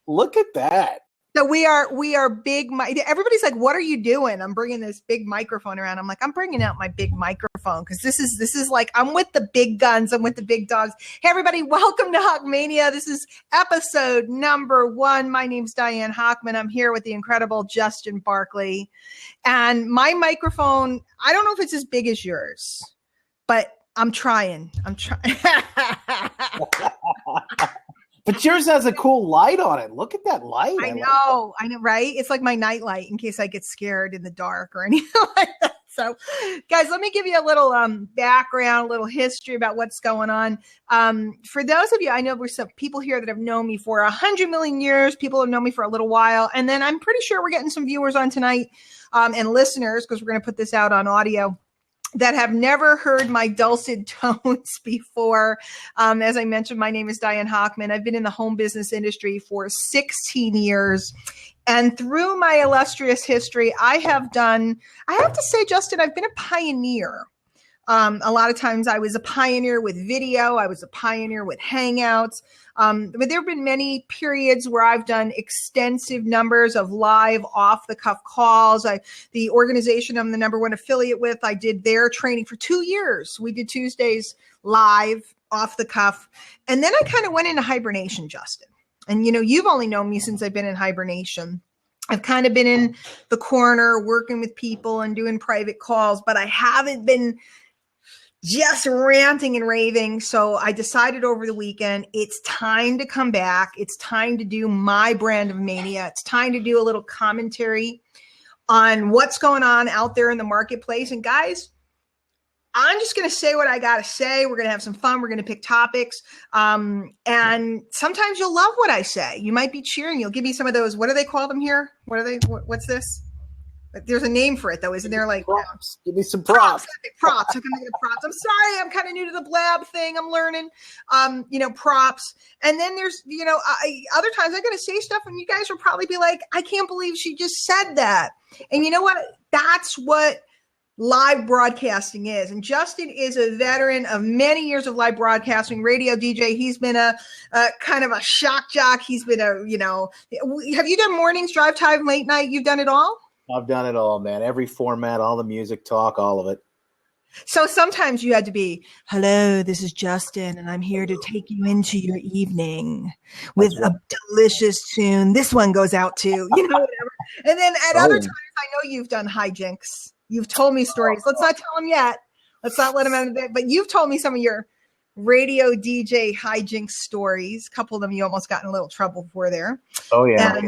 Look at that. So we are big. Everybody's like, "What are you doing?" I'm bringing this big microphone around. I'm like, I'm bringing out my big microphone because this is like I'm with the big guns. I'm with the big dogs. Hey, everybody, welcome to Hochmania. This is episode number 1. My name's Diane Hochman. I'm here with the incredible Justin Barclay, and my microphone. I don't know if it's as big as yours, but I'm trying. But yours has a cool light on it. Look at that light. I know, right? It's like my night light in case I get scared in the dark or anything like that. So, guys, let me give you a little background, a little history about what's going on. For those of you, I know there's some people here that have known me for 100 million years. People have known me for a little while. And then I'm pretty sure we're getting some viewers on tonight and listeners, because we're going to put this out on audio, that have never heard my dulcet tones before. As I mentioned, my name is Diane Hochman. I've been in the home business industry for 16 years. And through my illustrious history, I have to say, Justin, I've been a pioneer. A lot of times I was a pioneer with video. I was a pioneer with Hangouts. But there have been many periods where I've done extensive numbers of live off-the-cuff calls. The organization I'm the number 1 affiliate with, I did their training for 2 years. We did Tuesdays live, off the cuff. And then I kind of went into hibernation, Justin. And, you've only known me since I've been in hibernation. I've kind of been in the corner working with people and doing private calls, but I haven't been just ranting and raving. So I decided over the weekend, it's time to come back. It's time to do my brand of mania. It's time to do a little commentary on what's going on out there in the marketplace. And guys, I'm just going to say what I got to say. We're going to have some fun. We're going to pick topics. And sometimes you'll love what I say. You might be cheering. You'll give me some of those. What do they call them here? What's this? There's a name for it, though, isn't there? Like props. Give me some props. Props. I'm props. I'm sorry. I'm kind of new to the blab thing. I'm learning, props. And then there's, other times I'm going to say stuff and you guys will probably be like, I can't believe she just said that. And you know what? That's what live broadcasting is. And Justin is a veteran of many years of live broadcasting, radio DJ. He's been a kind of a shock jock. He's been have you done mornings, drive time, late night? You've done it all? I've done it all, man. Every format, all the music, talk, all of it. So sometimes you had to be, hello, this is Justin, and I'm here to take you into your evening with a delicious tune. This one goes out to, whatever. And then at other times, I know you've done hijinks. You've told me stories. Let's not tell them yet. Let's not let them out of it. But you've told me some of your radio DJ hijinks stories. A couple of them you almost got in a little trouble for there. Oh, yeah.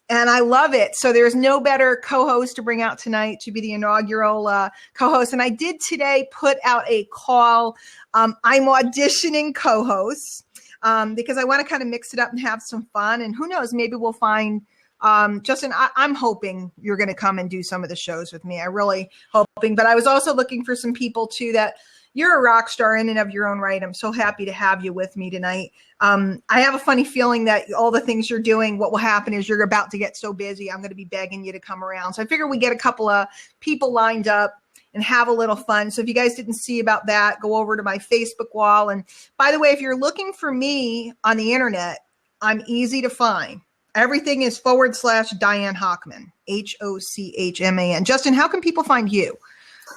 And I love it. So there's no better co-host to bring out tonight to be the inaugural co-host. And I did today put out a call. I'm auditioning co-hosts because I want to kind of mix it up and have some fun. And who knows, maybe we'll find Justin, I'm hoping you're going to come and do some of the shows with me. I really hoping. But I was also looking for some people, too, that you're a rock star in and of your own right. I'm so happy to have you with me tonight. I have a funny feeling that all the things you're doing, what will happen is you're about to get so busy. I'm going to be begging you to come around. So I figure we get a couple of people lined up and have a little fun. So if you guys didn't see about that, go over to my Facebook wall. And by the way, if you're looking for me on the internet, I'm easy to find. Everything is /Diane Hochman, Hochman. Justin, how can people find you?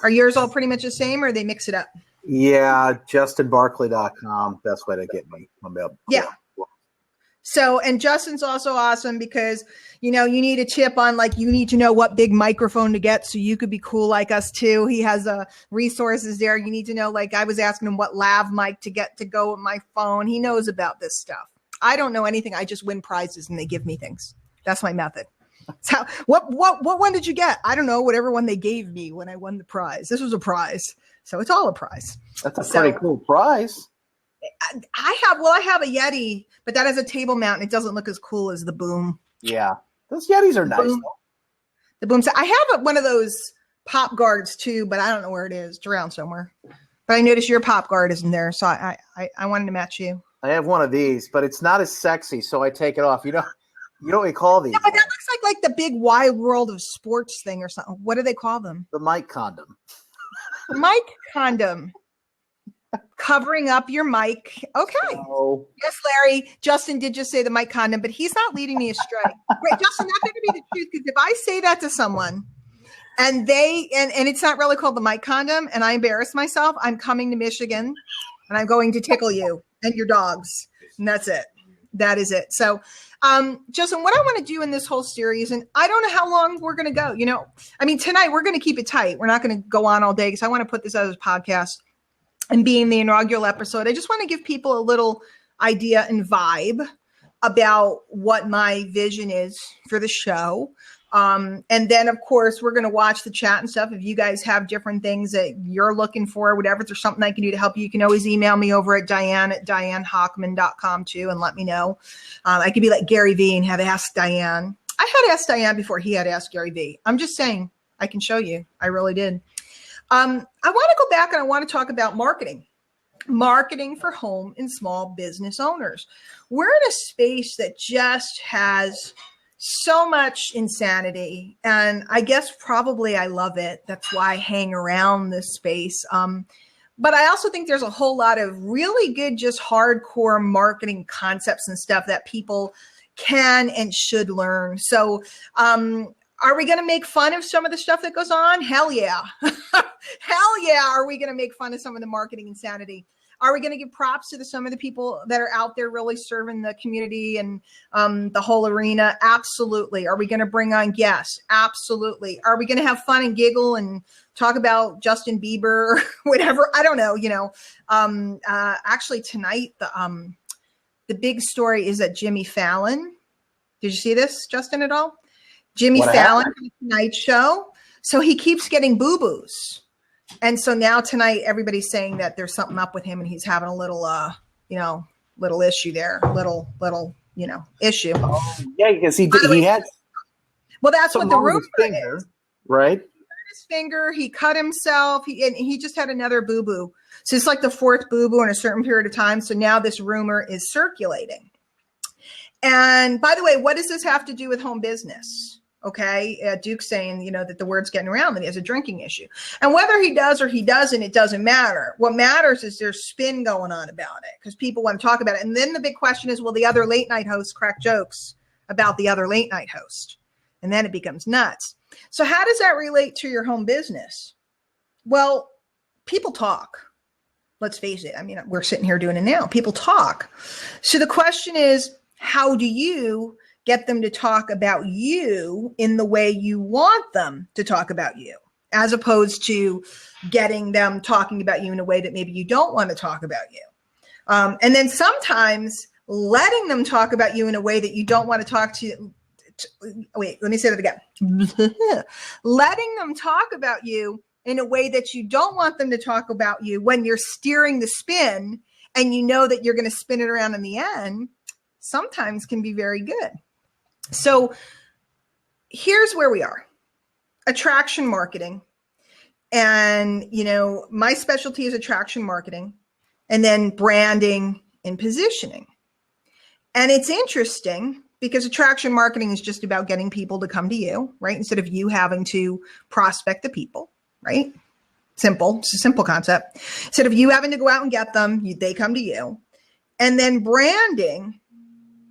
Are yours all pretty much the same or they mix it up? Yeah, justinbarclay.com. Best way to get me. Yeah. So, and Justin's also awesome because, you need a tip on you need to know what big microphone to get so you could be cool like us too. He has resources there. You need to know, I was asking him what lav mic to get to go with my phone. He knows about this stuff. I don't know anything. I just win prizes and they give me things. That's my method. So what one did you get? I don't know. Whatever one they gave me when I won the prize. This was a prize. So it's all a prize. That's a pretty cool prize. I have a Yeti, but that has a table mount and it doesn't look as cool as the boom. Yeah. Those Yetis are nice. The boom. I have one of those pop guards too, but I don't know where it is. It's around somewhere. But I noticed your pop guard isn't there. So I wanted to match you. I have one of these, but it's not as sexy, so I take it off. You know what we call these? Yeah, but that looks like the big wide world of sports thing or something. What do they call them? The mic condom. Mic condom. covering up your mic. Okay. So, Yes, Larry. Justin did just say the mic condom, but he's not leading me astray. Wait, Justin, that's going to be the truth, because if I say that to someone and and it's not really called the mic condom and I embarrass myself, I'm coming to Michigan and I'm going to tickle you and your dogs. And that's it. That is it. So, Justin, what I want to do in this whole series, and I don't know how long we're going to go, tonight we're going to keep it tight. We're not going to go on all day because I want to put this out as a podcast. And being the inaugural episode, I just want to give people a little idea and vibe about what my vision is for the show. And then, of course, we're going to watch the chat and stuff. If you guys have different things that you're looking for, whatever, if there's something I can do to help you, you can always email me over at Diane@DianeHochman.com too and let me know. I could be like Gary V and have Ask Diane. I had Asked Diane before he had Asked Gary V. I'm just saying, I can show you. I really did. I want to go back and I want to talk about marketing for home and small business owners. We're in a space that just has so much insanity, and I guess probably I love it. That's why I hang around this space. But I also think there's a whole lot of really good, just hardcore marketing concepts and stuff that people can and should learn. So, are we going to make fun of some of the stuff that goes on? Hell yeah. Hell yeah. Are we going to make fun of some of the marketing insanity? Are we going to give props to some of the people that are out there really serving the community and the whole arena? Absolutely. Are we going to bring on guests? Absolutely. Are we going to have fun and giggle and talk about Justin Bieber or whatever? I don't know. Actually tonight, the big story is that Jimmy Fallon. Did you see this, Justin, at all? Jimmy Fallon from the Tonight Show. So he keeps getting boo-boos. And so now tonight, everybody's saying that there's something up with him and he's having a little, little issue there, little, issue. Oh, yeah, because he had. Well, that's what the rumor is. Right? He hurt his finger. He cut himself. He just had another boo-boo. So it's like the fourth boo-boo in a certain period of time. So now this rumor is circulating. And by the way, what does this have to do with home business? Okay. Duke's saying, that the word's getting around that he has a drinking issue. And whether he does or he doesn't, it doesn't matter. What matters is there's spin going on about it because people want to talk about it. And then the big question is, will the other late night hosts crack jokes about the other late night host? And then it becomes nuts. So how does that relate to your home business? Well, people talk. Let's face it. We're sitting here doing it now. People talk. So the question is, how do you get them to talk about you in the way you want them to talk about you, as opposed to getting them talking about you in a way that maybe you don't want to talk about you? And then sometimes letting them talk about you in a way that you don't want to talk to. Wait, let me say that again. Letting them talk about you in a way that you don't want them to talk about you when you're steering the spin and you know that you're going to spin it around in the end, sometimes can be very good. So here's where we are. Attraction marketing. And, my specialty is attraction marketing and then branding and positioning. And it's interesting because attraction marketing is just about getting people to come to you, right? Instead of you having to prospect the people, right? Simple. It's a simple concept. Instead of you having to go out and get them, they come to you. And then branding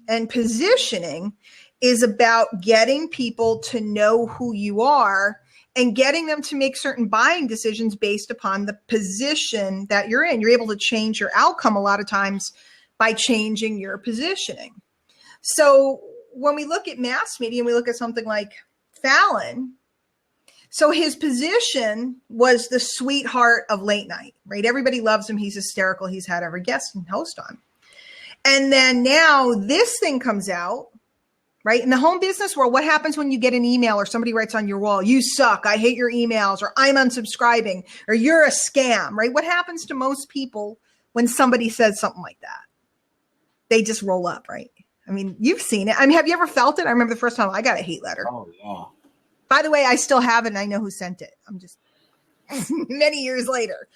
and positioning is about getting people to know who you are and getting them to make certain buying decisions based upon the position that you're in. You're able to change your outcome a lot of times by changing your positioning. So when we look at mass media and we look at something like Fallon, so his position was the sweetheart of late night, right? Everybody loves him. He's hysterical. He's had every guest and host on. And then now this thing comes out, right? In the home business world, what happens when you get an email or somebody writes on your wall, "You suck, I hate your emails," or "I'm unsubscribing," or "You're a scam," right? What happens to most people when somebody says something like that? They just roll up, right? You've seen it. Have you ever felt it? I remember the first time I got a hate letter. Oh, yeah. By the way, I still have it and I know who sent it. I'm just many years later.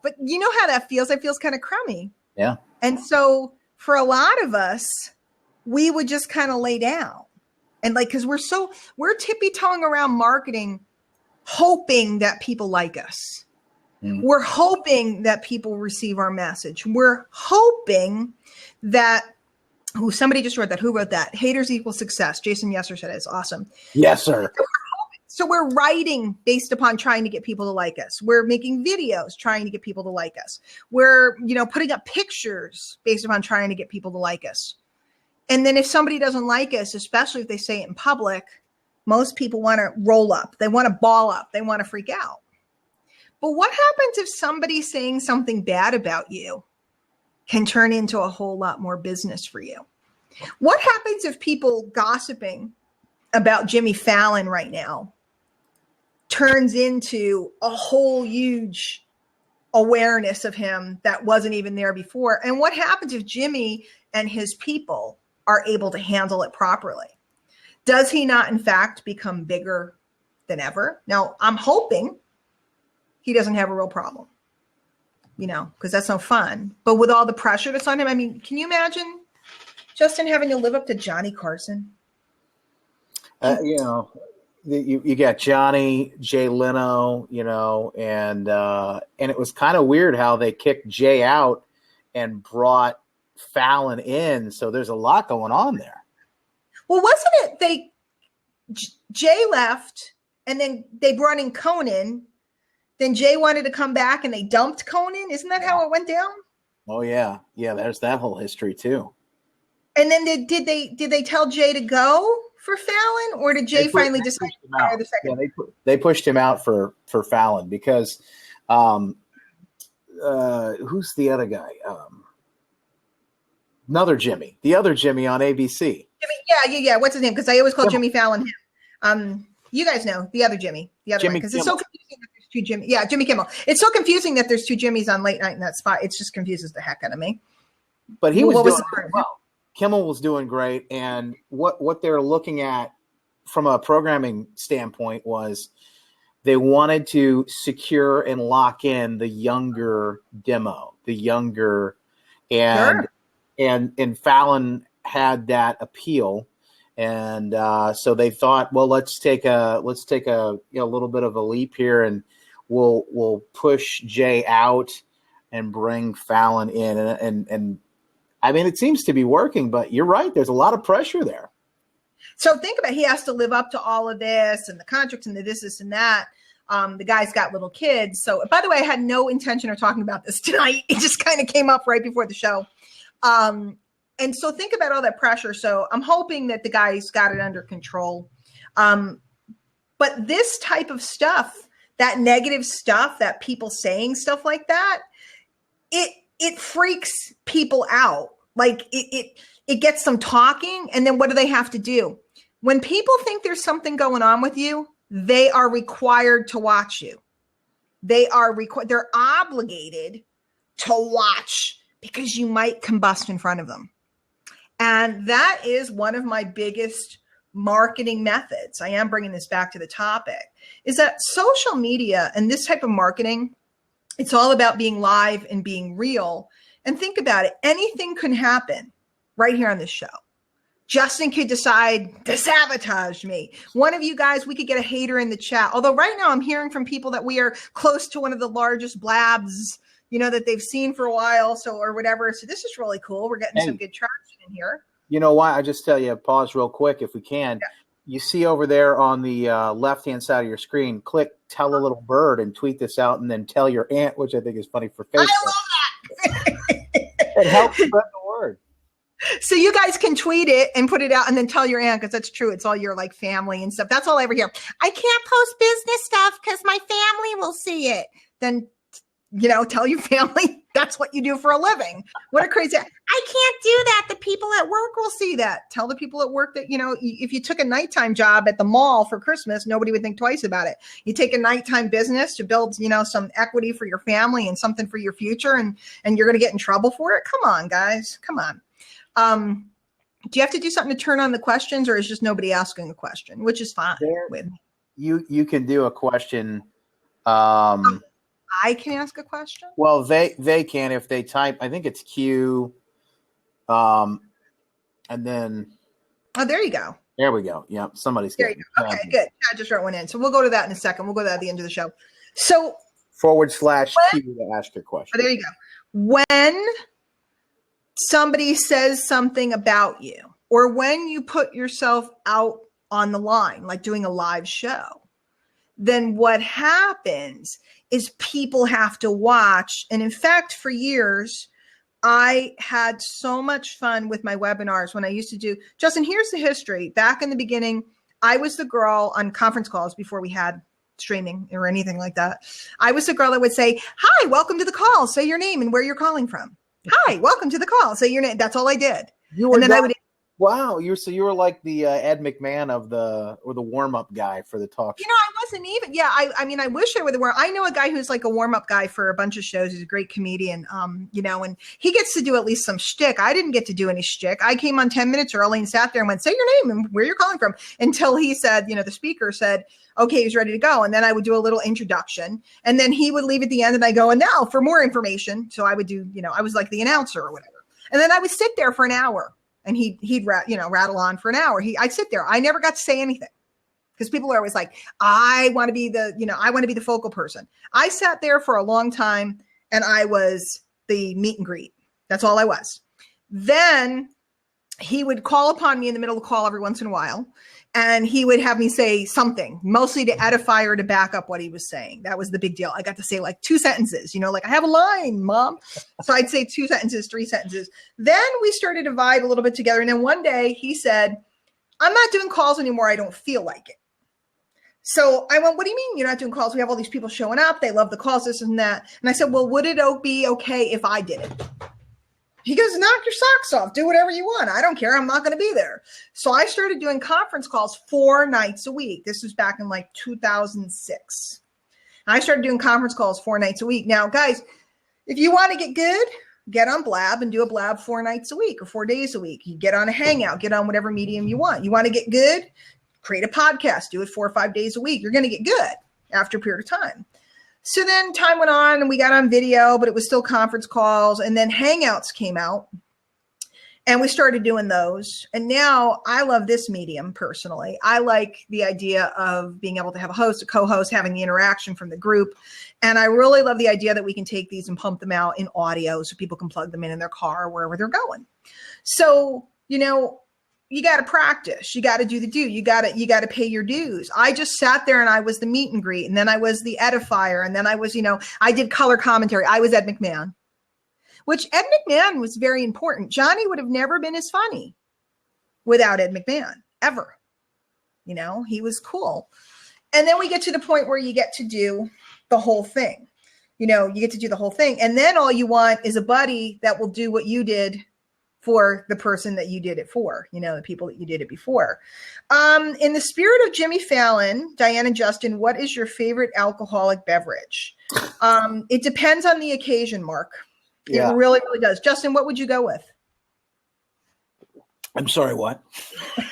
But you know how that feels? It feels kind of crummy. Yeah. And so for a lot of us, we would just kind of lay down. And because we're tippy-toeing around marketing, hoping that people like us. We're hoping that people receive our message. We're hoping that somebody just wrote that. Who wrote that? Haters equal success. Jason Yesser said it. It's awesome. Yes, sir. So we're writing based upon trying to get people to like us. We're making videos trying to get people to like us. We're, putting up pictures based upon trying to get people to like us. And then if somebody doesn't like us, especially if they say it in public, most people want to roll up. They want to ball up. They want to freak out. But what happens if somebody saying something bad about you can turn into a whole lot more business for you? What happens if people gossiping about Jimmy Fallon right now turns into a whole huge awareness of him that wasn't even there before? And what happens if Jimmy and his people are able to handle it properly? Does he not, in fact, become bigger than ever? Now, I'm hoping he doesn't have a real problem, because that's no fun. But with all the pressure that's on him, I mean, can you imagine Justin having to live up to Johnny Carson? You got Johnny, Jay Leno, and it was kind of weird how they kicked Jay out and brought Fallon in. So there's a lot going on there. Well, wasn't it Jay left and then they brought in Conan. Then Jay wanted to come back and they dumped Conan. Isn't that how it went down? Oh yeah. Yeah. There's that whole history too. And then did they tell Jay to go for Fallon, or did Jay finally decide to hire the second? Yeah, they pushed him out for Fallon because who's the other guy? The other Jimmy on ABC. Jimmy, yeah. What's his name? Because I always call Jimmy Fallon him. You guys know the other Jimmy, because it's so confusing that there's two Jimmy. Yeah, Jimmy Kimmel. It's so confusing that there's two Jimmys on late night in that spot. It just confuses the heck out of me. But he was doing well. Kimmel was doing great, and what they're looking at from a programming standpoint was they wanted to secure and lock in the younger demo, and Fallon had that appeal, and so they thought, well, let's take a little bit of a leap here, and we'll push Jay out and bring Fallon in, and I mean, it seems to be working, but you're right. There's a lot of pressure there. So think about it. He has to live up to all of this and the contracts and the this and that. The guy's got little kids. So, by the way, I had no intention of talking about this tonight. It just kind of came up right before the show. And so think about all that pressure. So I'm hoping that the guy's got it under control. But this type of stuff, that negative stuff, that people saying stuff like that, it freaks people out. Like it gets them talking. And then what do they have to do? When people think there's something going on with you, they are required to watch you. They're obligated to watch because you might combust in front of them. And that is one of my biggest marketing methods. I am bringing this back to the topic, is that social media and this type of marketing, it's all about being live and being real. And think about it. Anything can happen right here on this show. Justin could decide to sabotage me. One of you guys, we could get a hater in the chat. Although right now I'm hearing from people that we are close to one of the largest blabs, that they've seen for a while. So, or whatever. So this is really cool. We're getting some good traction in here. You know why? I just tell you, pause real quick if we can. Yeah. You see over there on the left-hand side of your screen, click Tell a Little Bird and tweet this out, and then tell your aunt, which I think is funny for Facebook. I love that. It helps spread the word. So you guys can tweet it and put it out and then tell your aunt, because that's true. It's all your family and stuff. That's all I ever hear. I can't post business stuff because my family will see it. Then, tell your family that's what you do for a living. What a crazy, I can't do that. The people at work will see that. Tell the people at work that, if you took a nighttime job at the mall for Christmas, nobody would think twice about it. You take a nighttime business to build, some equity for your family and something for your future, and you're going to get in trouble for it. Come on, guys. Come on. Do you have to do something to turn on the questions, or is just nobody asking a question, which is fine with me? You can do a question. I can ask a question. Well, they can if they type. I think it's Q, and then. Oh, there you go. There we go. Yeah, somebody's there. You go. Okay, good. I just wrote one in, so we'll go to that in a second. We'll go to that at the end of the show. So /Q to ask your question. Oh, there you go. When somebody says something about you, or when you put yourself out on the line, like doing a live show, then what happens is people have to watch. And in fact, for years, I had so much fun with my webinars when I used to do, Justin, here's the history. Back in the beginning, I was the girl on conference calls before we had streaming or anything like that. I was the girl that would say, hi, welcome to the call. Say your name and where you're calling from. Hi, welcome to the call. Say your name. That's all I did. Wow, you were like the Ed McMahon of the warm-up guy for the talk show. I wasn't even. Yeah, I mean, I wish I were the warm. I know a guy who's like a warm-up guy for a bunch of shows. He's a great comedian. And he gets to do at least some shtick. I didn't get to do any shtick. I came on 10 minutes early and sat there and went, say your name and where you're calling from, until he said, the speaker said, okay, he's ready to go. And then I would do a little introduction, and then he would leave at the end, and I go, and now for more information. So I would do, I was like the announcer or whatever. And then I would sit there for an hour. And he'd rattle on for an hour. I'd sit there. I never got to say anything because people are always like, I want to be the focal person. I sat there for a long time, and I was the meet and greet. That's all I was. Then he would call upon me in the middle of the call every once in a while, and he would have me say something, mostly to edify or to back up what he was saying. That was the big deal. I got to say like 2 sentences, like I have a line, Mom. So I'd say 2 sentences, 3 sentences. Then we started to vibe a little bit together. And then one day he said, I'm not doing calls anymore. I don't feel like it. So I went, what do you mean you're not doing calls? We have all these people showing up. They love the calls, this and that. And I said, well, would it be okay if I did it? He goes, knock your socks off. Do whatever you want. I don't care. I'm not going to be there. So I started doing conference calls 4 nights a week. This was back in like 2006. I started doing conference calls 4 nights a week. Now, guys, if you want to get good, get on Blab and do a Blab 4 nights a week or 4 days a week. You get on a Hangout, get on whatever medium you want. You want to get good, create a podcast, do it 4 or 5 days a week. You're going to get good after a period of time. So then time went on and we got on video, but it was still conference calls. And then Hangouts came out and we started doing those. And now I love this medium personally. I like the idea of being able to have a host, a co-host, having the interaction from the group. And I really love the idea that we can take these and pump them out in audio so people can plug them in their car, wherever they're going. So, you got to practice. You got to do the do. You got to pay your dues. I just sat there and I was the meet and greet, and then I was the edifier, and then I was, I did color commentary. I was Ed McMahon, which Ed McMahon was very important. Johnny would have never been as funny without Ed McMahon ever. He was cool. And then we get to the point where you get to do the whole thing. You get to do the whole thing. And then all you want is a buddy that will do what you did for the person that you did it for, the people that you did it before. In the spirit of Jimmy Fallon, Diane and Justin, what is your favorite alcoholic beverage? It depends on the occasion, Mark. Yeah. It really, really does. Justin, what would you go with? I'm sorry, what?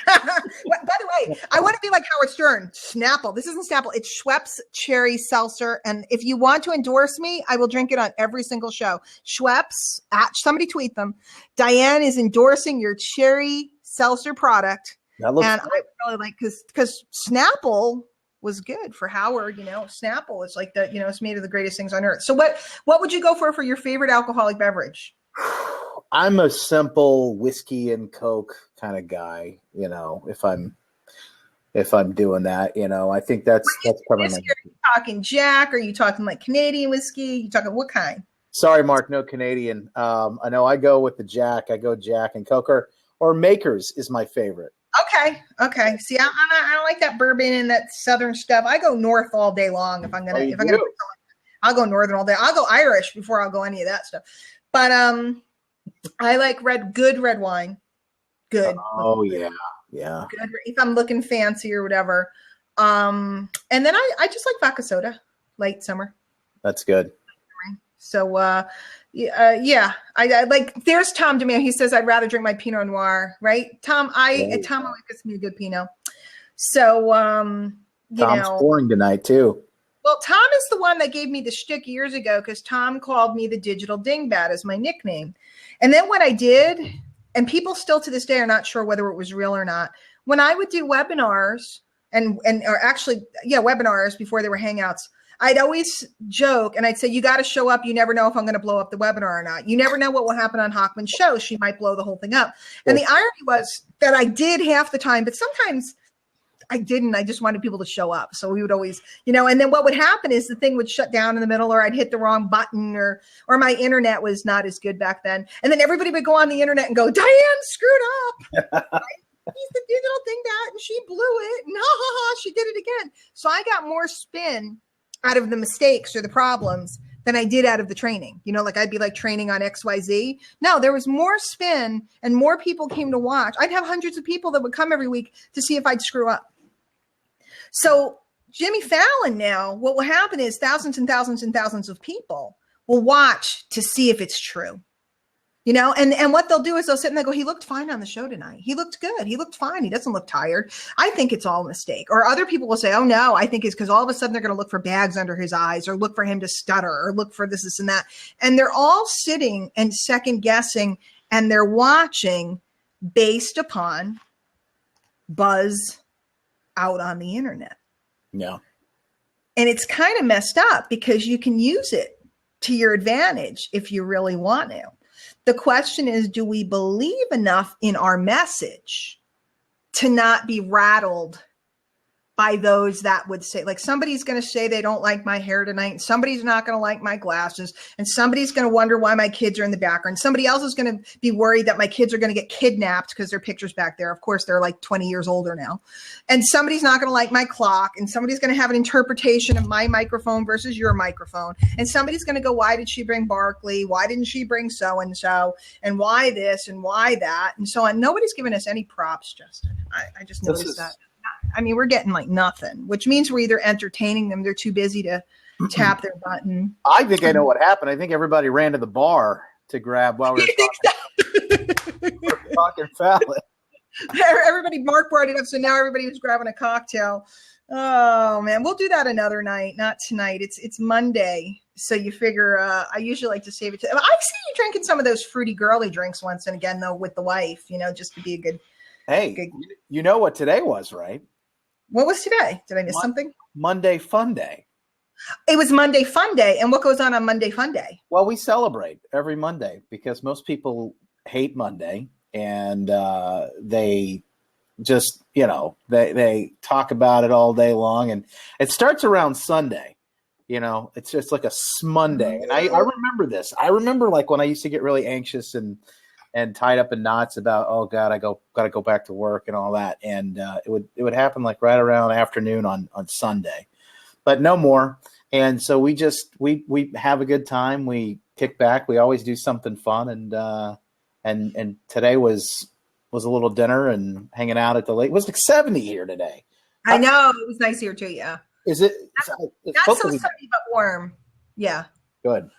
By the way, I want to be like Howard Stern. Snapple. This isn't Snapple. It's Schweppes Cherry Seltzer. And if you want to endorse me, I will drink it on every single show. Schweppes, somebody tweet them. Diane is endorsing your cherry seltzer product. And I really like, because Snapple was good for Howard. Snapple is like it's made of the greatest things on earth. So what would you go for your favorite alcoholic beverage? I'm a simple whiskey and Coke kind of guy, if I'm doing that, I think that's probably. Are you talking Jack? Are you talking like Canadian whiskey? You talking what kind? Sorry, Mark, no Canadian. I know I go with the Jack. I go Jack and Coke or Makers is my favorite. Okay. See, I don't like that bourbon and that Southern stuff. I go North all day long. If I'm gonna, I'll go Northern all day. I'll go Irish before I'll go any of that stuff. But I like good red wine. Good. Oh yeah. Good if I'm looking fancy or whatever. And then I just like vodka soda, late summer. That's good. So yeah. I like. There's Tom DeMeo. He says I'd rather drink my Pinot Noir. Right, Tom. Tom always gets me a good Pinot. So Tom's scoring tonight too. Well, Tom is the one that gave me the shtick years ago because Tom called me the digital dingbat as my nickname. And then what I did, and people still to this day are not sure whether it was real or not, when I would do webinars or webinars before they were Hangouts, I'd always joke and I'd say, you got to show up. You never know if I'm going to blow up the webinar or not. You never know what will happen on Hochman's show. She might blow the whole thing up. And the irony was that I did half the time, but sometimes I didn't. I just wanted people to show up. So we would always, and then what would happen is the thing would shut down in the middle, or I'd hit the wrong button, or my internet was not as good back then. And then everybody would go on the internet and go, Diane screwed up. He's the digital thing that, and she blew it. And she did it again. So I got more spin out of the mistakes or the problems than I did out of the training. Like I'd be like training on XYZ. No, there was more spin and more people came to watch. I'd have hundreds of people that would come every week to see if I'd screw up. So Jimmy Fallon now, what will happen is thousands and thousands and thousands of people will watch to see if it's true. And what they'll do is they'll sit and they go, he looked fine on the show tonight. He looked good. He looked fine. He doesn't look tired. I think it's all a mistake. Or other people will say, oh no, I think it's because all of a sudden they're going to look for bags under his eyes, or look for him to stutter, or look for this and that. And they're all sitting and second guessing, and they're watching based upon buzz out on the internet. Yeah. And it's kind of messed up because you can use it to your advantage if you really want to. The question is, do we believe enough in our message to not be rattled by those that would say, like, somebody's going to say they don't like my hair tonight, and somebody's not going to like my glasses, and somebody's going to wonder why my kids are in the background. Somebody else is going to be worried that my kids are going to get kidnapped because their picture's back there. Of course, they're like 20 years older now. And somebody's not going to like my clock, and somebody's going to have an interpretation of my microphone versus your microphone. And somebody's going to go, why did she bring Barclay? Why didn't she bring so-and-so? And why this and why that? And so on. Nobody's given us any props, Justin. I just noticed that. I mean, we're getting like nothing, which means we're either entertaining them. They're too busy to tap their button. I think I know what happened. I think everybody ran to the bar to grab while we were talking Fallon. Everybody, Mark brought it up. So now everybody was grabbing a cocktail. Oh man, we'll do that another night, not tonight. It's Monday. So you figure, I usually like to save it. I've seen you drinking some of those fruity girly drinks once and again, though, with the wife, just to be a good. Hey, you know what today was, right? What was today? Did I miss something? Monday Fun Day. It was Monday Fun Day. And what goes on Monday Fun Day? Well, we celebrate every Monday because most people hate Monday, and they just, they talk about it all day long. And it starts around Sunday. It's just like a Smonday. And I remember this. I remember like when I used to get really anxious and tied up in knots about, oh God, gotta go back to work and all that. And it would happen like right around afternoon on Sunday, but no more. And so we have a good time. We kick back. We always do something fun. And today was a little dinner and hanging out at the lake. It was like 70 here today. I know, it was nice here too. Yeah. Is it? Not so sunny, but warm. Yeah. Good.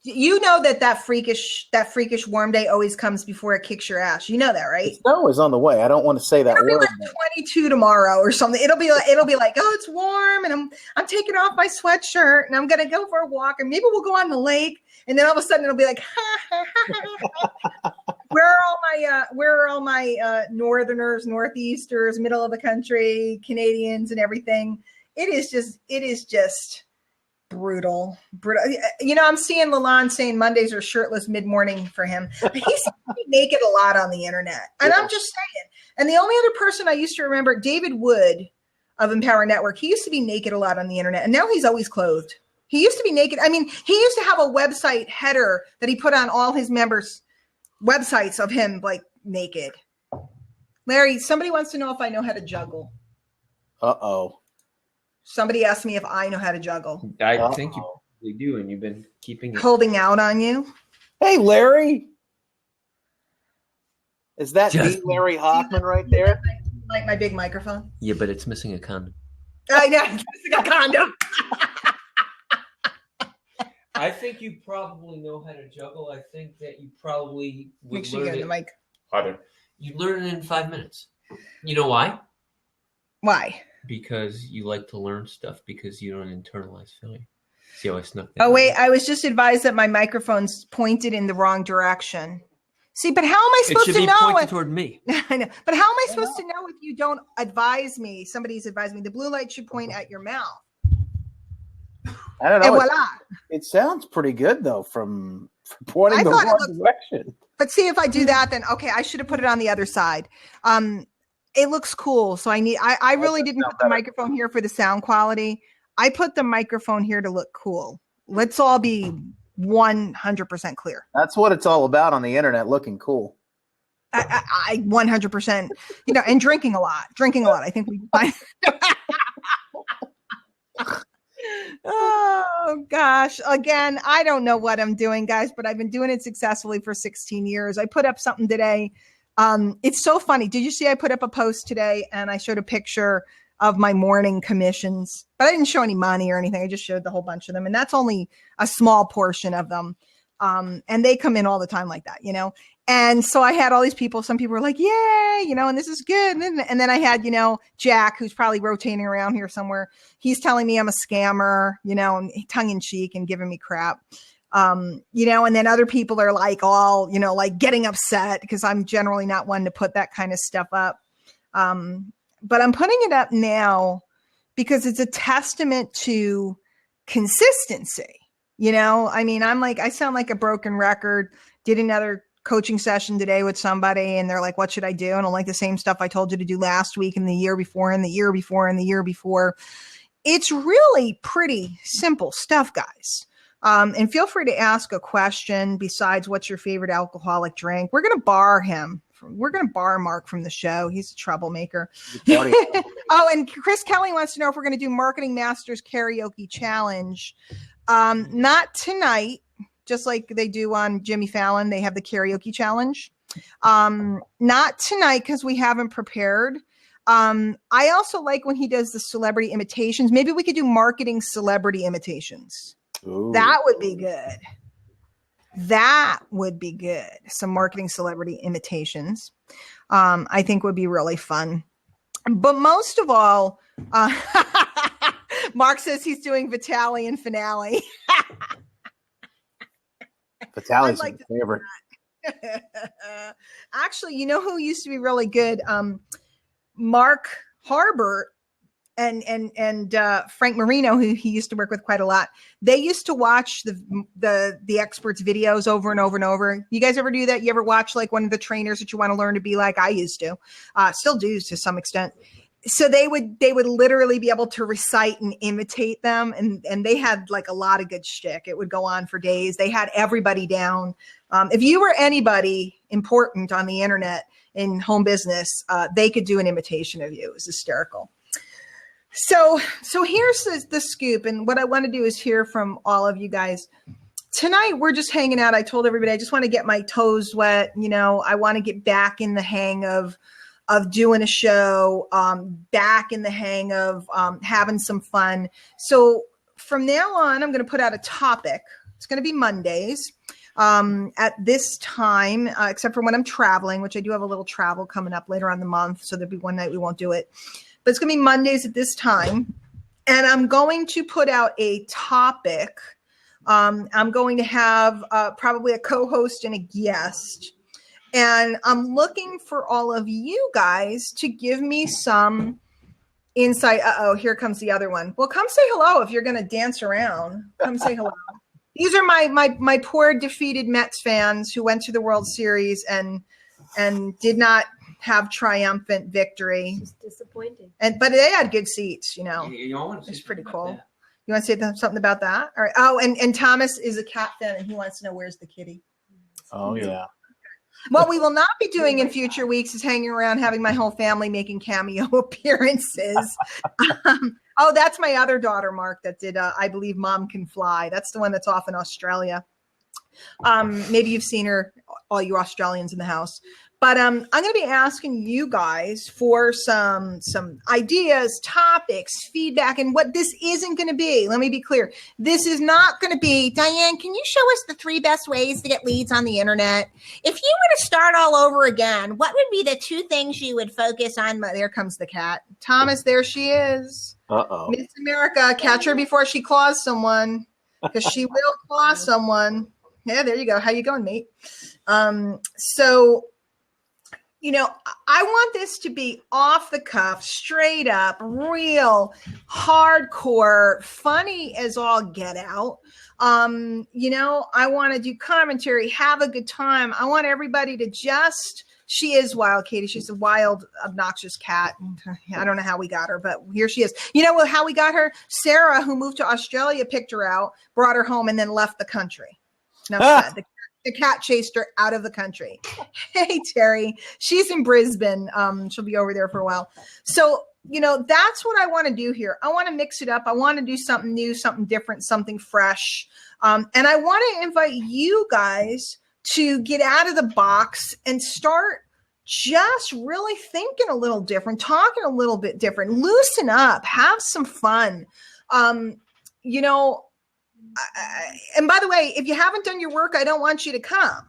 You know that freakish warm day always comes before it kicks your ass. You know that, right? The snow is on the way. I don't want to say that It'll word. Be like 22 tomorrow or something. It'll be like, oh, it's warm, and I'm taking off my sweatshirt and I'm gonna go for a walk, and maybe we'll go on the lake, and then all of a sudden it'll be like, where are all my northerners, northeasters, middle of the country, Canadians, and everything? It is just. Brutal. I'm seeing Lalonde saying Mondays are shirtless mid-morning for him. He's naked a lot on the internet. And I'm just saying. And the only other person I used to remember, David Wood of Empower Network, he used to be naked a lot on the internet. And now he's always clothed. He used to be naked. I mean, he used to have a website header that he put on all his members' websites of him like naked. Larry, somebody wants to know if I know how to juggle. Uh-oh. Somebody asked me if I know how to juggle. I think you probably do, and you've been keeping it. Holding out on you. Hey, Larry. Is that the Larry Hochman right there? Like my big microphone? Yeah, but it's missing a condom. I know, it's missing a condom. I think you probably know how to juggle. I think that you probably would Make sure you get in the mic. Harder. You learn it in 5 minutes. You know why? Why? Because you like to learn stuff because you don't internalize failure. See how I snuck that? Oh, wait. I was just advised that my microphone's pointed in the wrong direction. See, but how am I supposed to know? It should be pointed toward me. I know. But how am I supposed to know if you don't advise me? Somebody's advised me. The blue light should point at your mouth. I don't And know. voila. It sounds pretty good though from pointing I the thought it wrong direction. But see, if I do that, then okay, I should have put it on the other side. It looks cool. So I really didn't put the microphone here for the sound quality. I put the microphone here to look cool. Let's all be 100% clear. That's what it's all about on the internet, looking cool. I 100%, and drinking a lot. I think we find. Oh gosh. Again, I don't know what I'm doing, guys, but I've been doing it successfully for 16 years. I put up something today. It's so funny. Did you see I put up a post today and I showed a picture of my morning commissions, but I didn't show any money or anything. I just showed the whole bunch of them. And that's only a small portion of them. And they come in all the time like that, And so I had all these people, some people were like, yay, and this is good. And then I had, Jack, who's probably rotating around here somewhere. He's telling me I'm a scammer, and tongue in cheek and giving me crap. And then other people are like all, like getting upset because I'm generally not one to put that kind of stuff up. But I'm putting it up now because it's a testament to consistency. I sound like a broken record. Did another coaching session today with somebody and they're like, what should I do? And I'm like, the same stuff I told you to do last week and the year before and the year before and the year before. It's really pretty simple stuff, guys. And feel free to ask a question besides what's your favorite alcoholic drink. We're going to bar him. We're going to bar Mark from the show. He's a troublemaker. Oh, and Chris Kelly wants to know if we're going to do Marketing Masters Karaoke Challenge. Not tonight, just like they do on Jimmy Fallon. They have the karaoke challenge. Not tonight because we haven't prepared. I also like when he does the celebrity imitations. Maybe we could do marketing celebrity imitations. Ooh. That would be good. Some marketing celebrity imitations. I think would be really fun. But most of all, Mark says he's doing Vitaly and Finale. Vitaly's my favorite. Actually, you know who used to be really good? Mark Harbert and Frank Marino, who he used to work with quite a lot. They used to watch the experts' videos over and over and over. You guys ever do that? You ever watch like one of the trainers that you want to learn to be like? I used to, still do to some extent. So they would literally be able to recite and imitate them. And they had like a lot of good shtick. It would go on for days. They had everybody down. If you were anybody important on the internet in home business, they could do an imitation of you. It was hysterical. So here's the scoop. And what I want to do is hear from all of you guys. Tonight, we're just hanging out. I told everybody, I just want to get my toes wet. I want to get back in the hang of doing a show, back in the hang of having some fun. So from now on, I'm going to put out a topic. It's going to be Mondays at this time, except for when I'm traveling, which I do have a little travel coming up later on the month. So there'll be one night we won't do it. But it's going to be Mondays at this time. And I'm going to put out a topic. I'm going to have probably a co-host and a guest. And I'm looking for all of you guys to give me some insight. Here comes the other one. Well, come say hello if you're going to dance around. Come say hello. These are my poor defeated Mets fans who went to the World Series and did not have triumphant victory. Just disappointed. But they had good seats, It's pretty cool. You want to say something about that? All right. Oh, and Thomas is a cat fan and he wants to know where's the kitty. Oh yeah. What we will not be doing in future weeks is hanging around having my whole family making cameo appearances. That's my other daughter, Mark, that did, I believe Mom Can Fly. That's the one that's off in Australia. Maybe you've seen her, all you Australians in the house. But I'm going to be asking you guys for some ideas, topics, feedback, and what this isn't going to be. Let me be clear. This is not going to be, Diane, can you show us the 3 best ways to get leads on the internet? If you were to start all over again, what would be the 2 things you would focus on? There comes the cat. Thomas, there she is. Uh-oh. Miss America, catch her before she claws someone, because she will claw someone. Yeah, there you go. How you going, mate? So I want this to be off the cuff, straight up, real, hardcore, funny as all get out. I want to do commentary, have a good time. I want everybody to she is wild, Katie. She's a wild, obnoxious cat. I don't know how we got her, but here she is. You know how we got her? Sarah, who moved to Australia, picked her out, brought her home, and then left the country. No, the cat chased her out of the country. Hey, Terry. She's in Brisbane. She'll be over there for a while. So, that's what I want to do here. I want to mix it up. I want to do something new, something different, something fresh. And I want to invite you guys to get out of the box and start just really thinking a little different, talking a little bit different, loosen up, have some fun. And by the way, if you haven't done your work, I don't want you to come.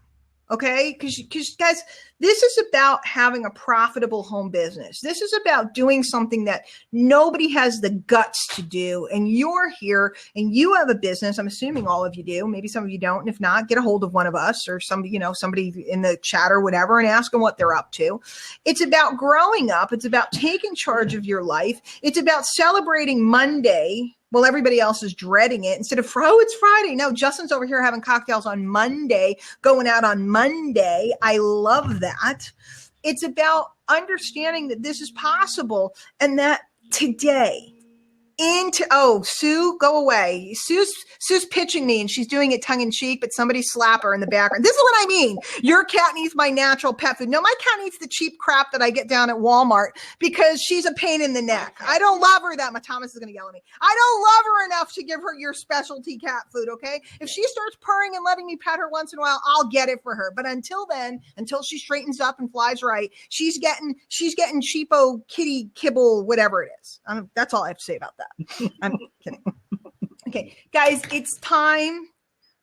Okay. Because guys, this is about having a profitable home business. This is about doing something that nobody has the guts to do. And you're here and you have a business. I'm assuming all of you do. Maybe some of you don't. And if not, get a hold of one of us or somebody in the chat or whatever and ask them what they're up to. It's about growing up. It's about taking charge of your life. It's about celebrating Monday. Well, everybody else is dreading it instead of, it's Friday. No, Justin's over here having cocktails on Monday, going out on Monday. I love that. It's about understanding that this is possible and that today Sue, go away. Sue's pitching me and she's doing it tongue in cheek, but somebody slap her in the background. This is what I mean. Your cat needs my natural pet food. No, my cat needs the cheap crap that I get down at Walmart because she's a pain in the neck. I don't love her that much. Thomas is going to yell at me. I don't love her enough to give her your specialty cat food. Okay. If she starts purring and letting me pet her once in a while, I'll get it for her. But until then, until she straightens up and flies right, she's getting cheapo kitty kibble, whatever it is. That's all I have to say about that. I'm kidding. Okay, guys, it's time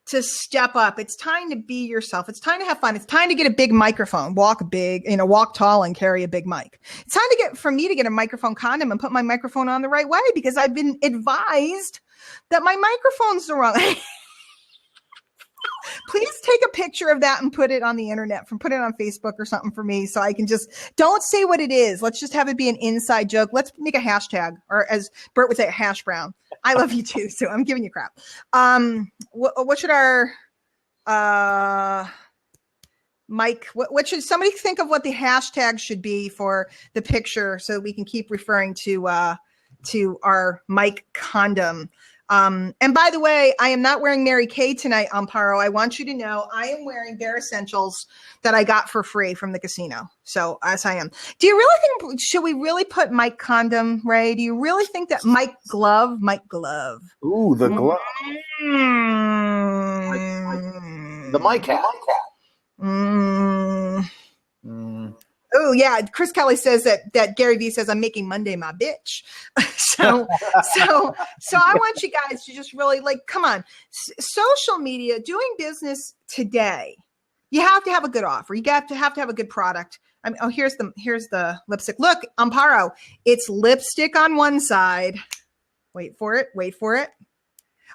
to step up. It's time to be yourself. It's time to have fun. It's time to get a big microphone, walk big, walk tall and carry a big mic. It's time for me to get a microphone condom and put my microphone on the right way because I've been advised that my microphone's the wrong way. Please take a picture of that and put it on the internet, put it on Facebook or something for me so I can don't say what it is. Let's just have it be an inside joke. Let's make a hashtag, or as Bert would say, a hash brown. I love you too, so I'm giving you crap. What should our Mike, what should somebody think of what the hashtag should be for the picture so we can keep referring to our Mike condom? And by the way, I am not wearing Mary Kay tonight, Amparo. I want you to know I am wearing Bare Essentials that I got for free from the casino. So as I am. Do you really think, should we really put Mike condom, Ray? Do you really think that Mike glove? Ooh, the glove. The Mike hat. Oh yeah, Chris Kelly says that Gary Vee says I'm making Monday my bitch. So I want you guys to just really come on, social media, doing business today. You have to have a good offer. You have to have a good product. Here's the lipstick. Look, Amparo, it's lipstick on one side. Wait for it.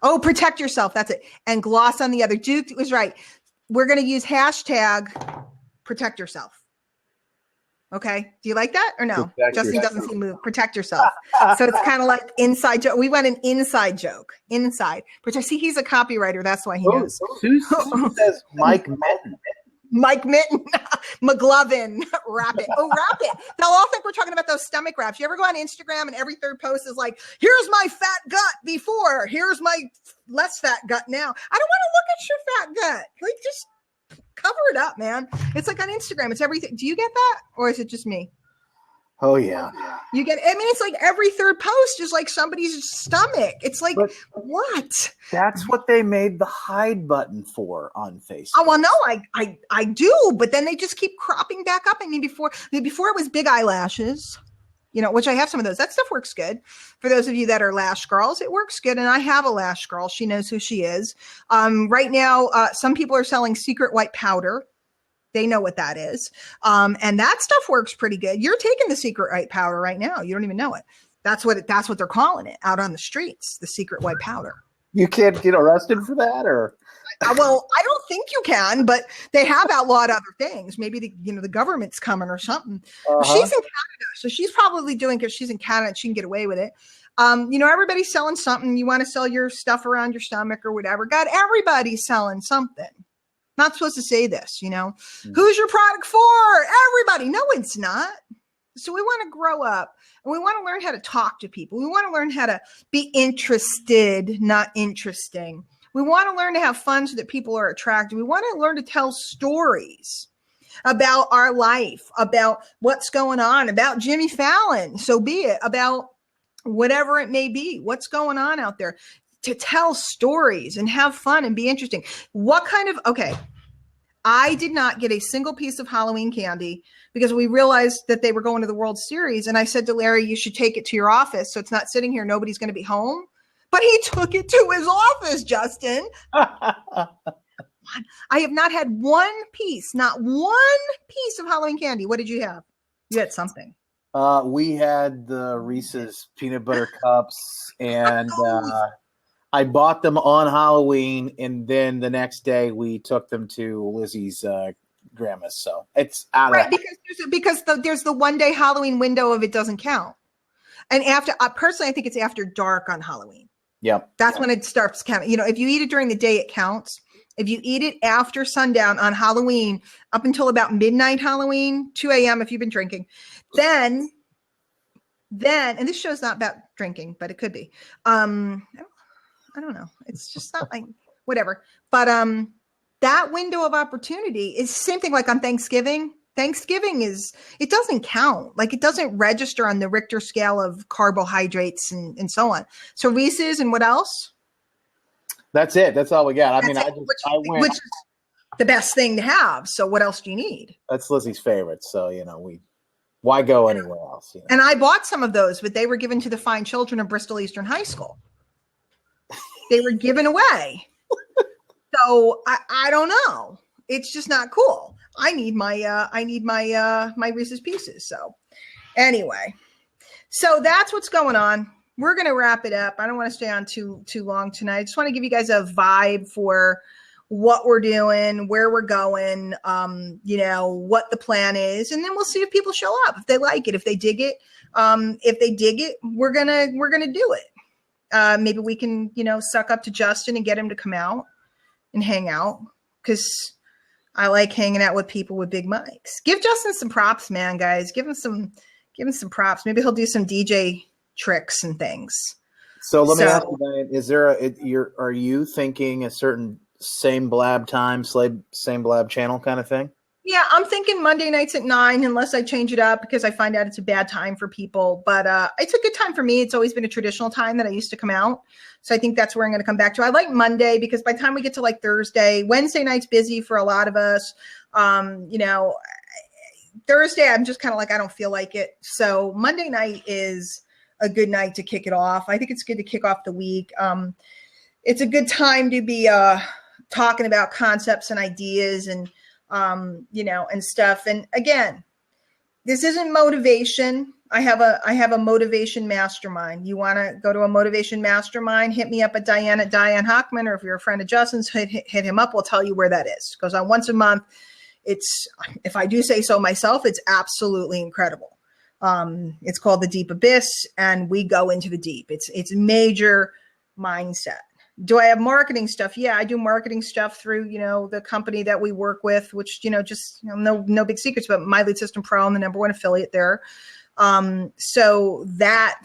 Oh, protect yourself. That's it. And gloss on the other. Duke was right. We're going to use hashtag protect yourself. Okay. Do you like that or no? Justin doesn't see move. Protect yourself. So it's kind of like inside joke. We went an inside joke. Inside. Which I see he's a copywriter. That's why he knows. Sue says Mike Mitten. Mike Mitten. McGlovin. Wrap it. Oh, wrap it. They'll all think we're talking about those stomach wraps. You ever go on Instagram and every third post is like, here's my fat gut before. Here's my less fat gut now. I don't want to look at your fat gut. Just cover it up, man. It's like on Instagram. It's everything. Do you get that? Or is it just me? Oh, yeah. You get, it's like every third post is like somebody's stomach. It's like, what? That's what they made the hide button for on Facebook. Oh, well, no, I do. But then they just keep cropping back up. Before it was big eyelashes, which I have some of those. That stuff works good. For those of you that are lash girls, it works good. And I have a lash girl. She knows who she is. Right now, some people are selling secret white powder. They know what that is. And that stuff works pretty good. You're taking the secret white powder right now. You don't even know it. That's what they're calling it out on the streets, the secret white powder. You can't get arrested for that, or Well, I don't think you can, but they have outlawed other things. Maybe the government's coming or something. She's in Canada, so she's probably doing, because she's in Canada, she can get away with it. Everybody's selling something. You want to sell your stuff around your stomach or whatever. God, everybody's selling something. Not supposed to say this, Who's your product for? Everybody. No, it's not. So we want to grow up, and we want to learn how to talk to people. We want to learn how to be interested, not interesting. We want to learn to have fun so that people are attracted. We want to learn to tell stories about our life, about what's going on, about Jimmy Fallon, so be it, about whatever it may be, what's going on out there, to tell stories and have fun and be interesting. I did not get a single piece of Halloween candy because we realized that they were going to the World Series. And I said to Larry, you should take it to your office so it's not sitting here. Nobody's going to be home. But he took it to his office, Justin. I have not had not one piece of Halloween candy. What did you have? You had something. We had the Reese's peanut butter cups, and I bought them on Halloween, and then the next day we took them to Lizzie's grandma's. So it's out of because there's the 1 day Halloween window of it doesn't count. And after, personally, I think it's after dark on Halloween. Yep. That's when it starts counting. If you eat it during the day, it counts. If you eat it after sundown on Halloween, up until about midnight Halloween, 2 a.m. if you've been drinking, then, and this show's not about drinking, but it could be. I don't know. It's just not like whatever. But that window of opportunity is the same thing like on Thanksgiving. Thanksgiving it doesn't count. Like it doesn't register on the Richter scale of carbohydrates and so on. So Reese's, and what else? That's it. That's all we got. Which is the best thing to have. So what else do you need? That's Lizzie's favorite. So, why go anywhere else? And I bought some of those, but they were given to the fine children of Bristol Eastern High School. They were given away. So I don't know. It's just not cool. I need my Reese's Pieces. So anyway, so that's what's going on. We're going to wrap it up. I don't want to stay on too long tonight. I just want to give you guys a vibe for what we're doing, where we're going, what the plan is. And then we'll see if people show up, if they like it, if they dig it. If they dig it, we're going to do it. Maybe we can, suck up to Justin and get him to come out and hang out, because I like hanging out with people with big mics. Give Justin some props, man, guys. Give him some props. Maybe he'll do some DJ tricks and things. So let me ask you, Diane, is there are you thinking a certain same blab time, same blab channel kind of thing? Yeah, I'm thinking Monday nights at 9, unless I change it up because I find out it's a bad time for people. But it's a good time for me. It's always been a traditional time that I used to come out. So I think that's where I'm going to come back to. I like Monday because by the time we get to like Thursday, Wednesday night's busy for a lot of us. Thursday, I'm just kind of like, I don't feel like it. So Monday night is a good night to kick it off. I think it's good to kick off the week. It's a good time to be talking about concepts and ideas and and stuff. And again, this isn't motivation. I have a motivation mastermind. You want to go to a motivation mastermind? Hit me up at Diane Hochman, or if you're a friend of Justin's, hit him up. We'll tell you where that is. It goes on once a month. It's, if I do say so myself, it's absolutely incredible. It's called The Deep Abyss, and we go into the deep. It's major mindset. Do I have marketing stuff? Yeah, I do marketing stuff through, the company that we work with, which, no big secrets, but My Lead System Pro, I'm the #1 affiliate there. So that,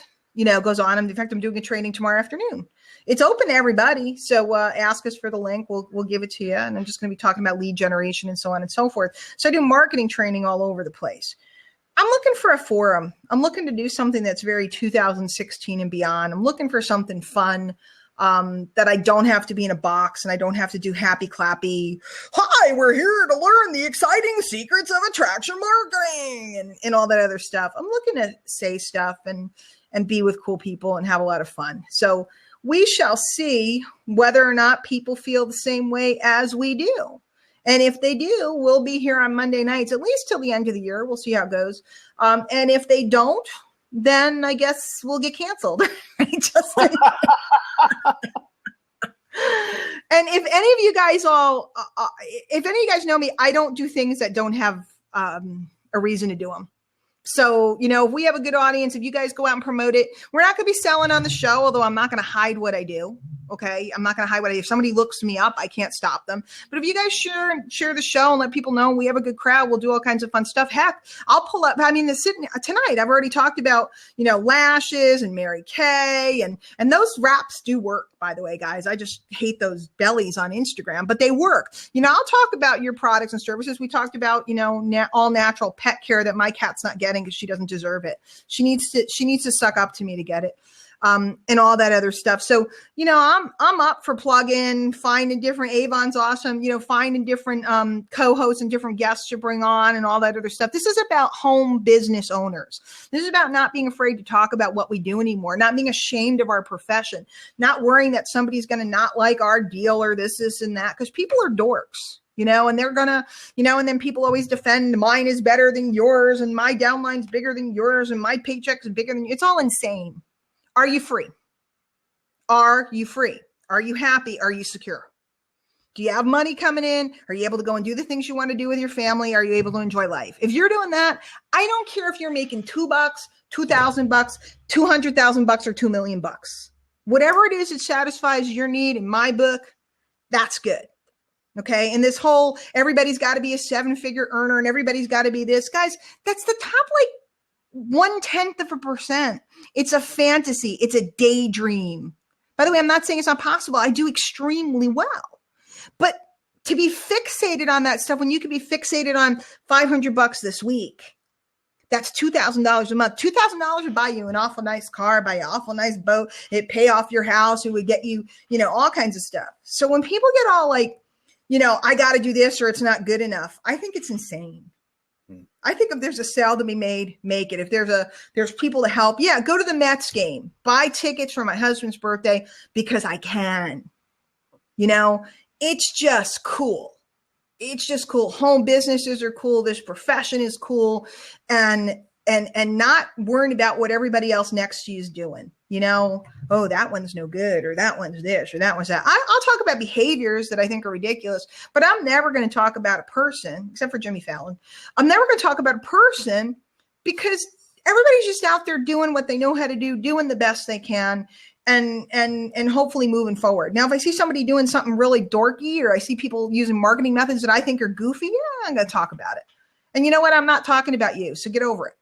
goes on. In fact, I'm doing a training tomorrow afternoon. It's open to everybody. So ask us for the link. We'll give it to you. And I'm just going to be talking about lead generation and so on and so forth. So I do marketing training all over the place. I'm looking for a forum. I'm looking to do something that's very 2016 and beyond. I'm looking for something fun. That I don't have to be in a box and I don't have to do happy clappy. Hi, we're here to learn the exciting secrets of attraction marketing and all that other stuff. I'm looking to say stuff and be with cool people and have a lot of fun. So we shall see whether or not people feel the same way as we do. And if they do, we'll be here on Monday nights, at least till the end of the year. We'll see how it goes. And if they don't, then I guess we'll get canceled. Justin? And if any of you guys if any of you guys know me, I don't do things that don't have a reason to do them. So, if we have a good audience, if you guys go out and promote it, we're not going to be selling on the show, although I'm not going to hide what I do. Okay. I'm not going to hide what I do. If somebody looks me up, I can't stop them. But if you guys share the show and let people know we have a good crowd, we'll do all kinds of fun stuff. Heck, I'll pull up. Tonight, I've already talked about, lashes and Mary Kay and those wraps do work, by the way, guys. I just hate those bellies on Instagram, but they work. I'll talk about your products and services. We talked about, all natural pet care that my cat's not getting because she doesn't deserve it. She needs to suck up to me to get it. And all that other stuff. So, I'm up for plug-in, finding different Avon's awesome, finding different co-hosts and different guests to bring on and all that other stuff. This is about home business owners. This is about not being afraid to talk about what we do anymore, not being ashamed of our profession, not worrying that somebody's going to not like our deal or this, and that, because people are dorks. And they're gonna, and then people always defend mine is better than yours and my downline's bigger than yours and my paycheck is bigger than you. It's all insane. Are you free? Are you free? Are you happy? Are you secure? Do you have money coming in? Are you able to go and do the things you want to do with your family? Are you able to enjoy life? If you're doing that, I don't care if you're making $2, $2,000, $200,000, or $2 million. Whatever it is that satisfies your need in my book, that's good. Okay. And this whole, everybody's got to be a 7-figure earner and everybody's got to be this. Guys, that's the top 0.1%. It's a fantasy. It's a daydream. By the way, I'm not saying it's not possible. I do extremely well. But to be fixated on that stuff when you could be fixated on $500 this week, that's $2,000 a month. $2,000 would buy you an awful nice car, buy you an awful nice boat. It'd pay off your house. It would get you, all kinds of stuff. So when people get all like, I got to do this or it's not good enough, I think it's insane. I think if there's a sale to be made, make it. If there's people to help, go to the Mets game, buy tickets for my husband's birthday because I can. It's just cool. It's just cool. Home businesses are cool. This profession is cool, and not worrying about what everybody else next to you is doing. Oh, that one's no good, or that one's this, or that one's that. I'll talk about behaviors that I think are ridiculous, but I'm never going to talk about a person, except for Jimmy Fallon. I'm never going to talk about a person because everybody's just out there doing what they know how to do, doing the best they can, and hopefully moving forward. Now, if I see somebody doing something really dorky, or I see people using marketing methods that I think are goofy, I'm going to talk about it. And you know what? I'm not talking about you, so get over it.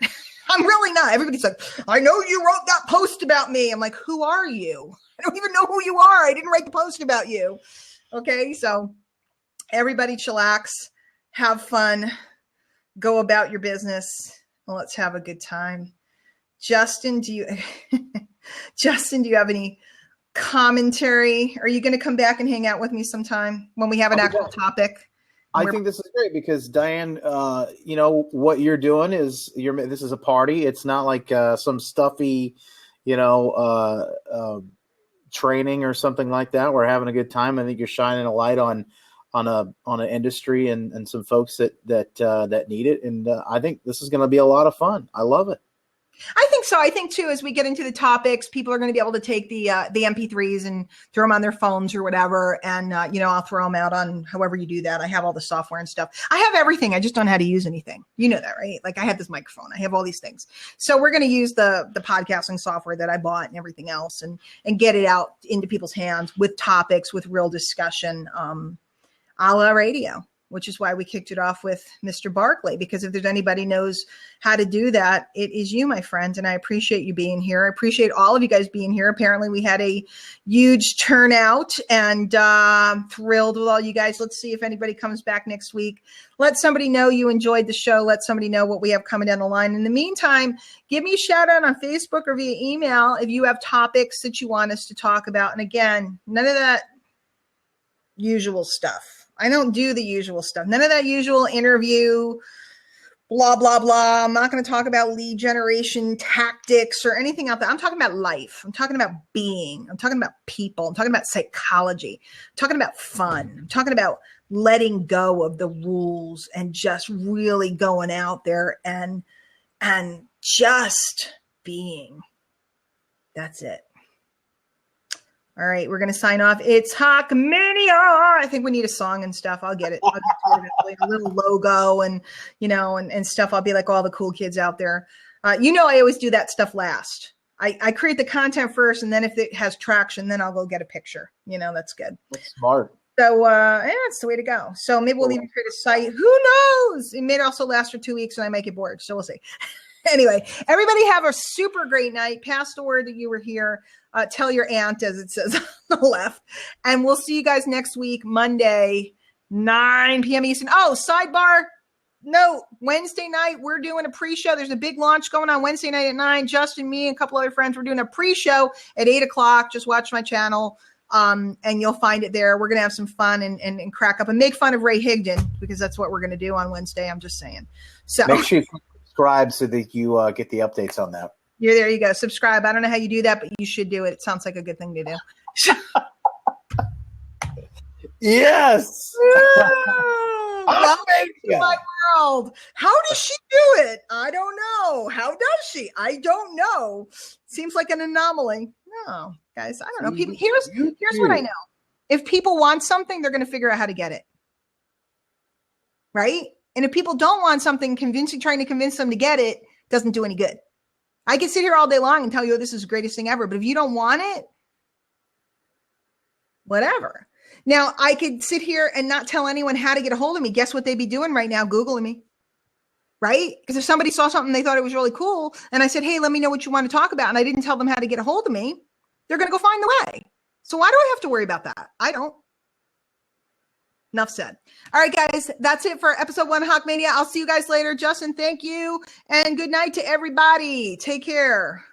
I'm really not. Everybody's like, I know you wrote that post about me. I'm like, who are you? I don't even know who you are. I didn't write the post about you. Okay, so everybody chillax, have fun, go about your business, and let's have a good time. Justin, do you have any commentary? Are you going to come back and hang out with me sometime when we have an actual topic? I think this is great because Diane, what you're doing is this is a party. It's not like some stuffy, training or something like that. We're having a good time. I think you're shining a light on an industry and some folks that need it. And I think this is going to be a lot of fun. I love it. I think so. I think too, as we get into the topics, people are going to be able to take the MP3s and throw them on their phones or whatever. And, I'll throw them out on however you do that. I have all the software and stuff. I have everything. I just don't know how to use anything. You know that, right? Like I have this microphone. I have all these things. So we're going to use the podcasting software that I bought and everything else and get it out into people's hands with topics, with real discussion, a la radio, which is why we kicked it off with Mr. Barclay, because if there's anybody knows how to do that, it is you, my friend. And I appreciate you being here. I appreciate all of you guys being here. Apparently we had a huge turnout and thrilled with all you guys. Let's see if anybody comes back next week. Let somebody know you enjoyed the show. Let somebody know what we have coming down the line. In the meantime, give me a shout out on Facebook or via email if you have topics that you want us to talk about. And again, none of that usual stuff. I don't do the usual stuff. None of that usual interview, blah, blah, blah. I'm not going to talk about lead generation tactics or anything out there. I'm talking about life. I'm talking about being. I'm talking about people. I'm talking about psychology. I'm talking about fun. I'm talking about letting go of the rules and just really going out there and just being. That's it. All right, we're going to sign off. It's Hochmania. I think we need a song and stuff. I'll get it. I'll get to it eventually. A little logo and, and stuff. I'll be like all the cool kids out there. I always do that stuff last. I create the content first, and then if it has traction, then I'll go get a picture. That's good. That's smart. So, that's the way to go. So maybe we'll even create a site. Who knows? It may also last for 2 weeks and I might get bored. So we'll see. Anyway, everybody have a super great night. Pass the word that you were here. Tell your aunt, as it says on the left. And we'll see you guys next week, Monday, 9 p.m. Eastern. Oh, sidebar. No, Wednesday night, we're doing a pre-show. There's a big launch going on Wednesday night at 9. Justin, me, and a couple other friends, we're doing a pre-show at 8 o'clock. Just watch my channel, and you'll find it there. We're going to have some fun and crack up and make fun of Ray Higdon, because that's what we're going to do on Wednesday. I'm just saying. So make sure you subscribe so that you get the updates on that. Yeah, there you go. Subscribe. I don't know how you do that, but you should do it. It sounds like a good thing to do. Yes. Welcome to my world. How does she do it? I don't know. How does she? I don't know. Seems like an anomaly. No, guys, I don't know. People, here's what I know. If people want something, they're going to figure out how to get it. Right? And if people don't want something, trying to convince them to get it doesn't do any good. I can sit here all day long and tell you, this is the greatest thing ever. But if you don't want it, whatever. Now, I could sit here and not tell anyone how to get a hold of me. Guess what they'd be doing right now? Googling me. Right? Because if somebody saw something, they thought it was really cool, and I said, hey, let me know what you want to talk about, and I didn't tell them how to get a hold of me, they're going to go find the way. So why do I have to worry about that? I don't. Enough said. All right, guys, that's it for episode 1 of Hochmania. I'll see you guys later. Justin, thank you, and good night to everybody. Take care.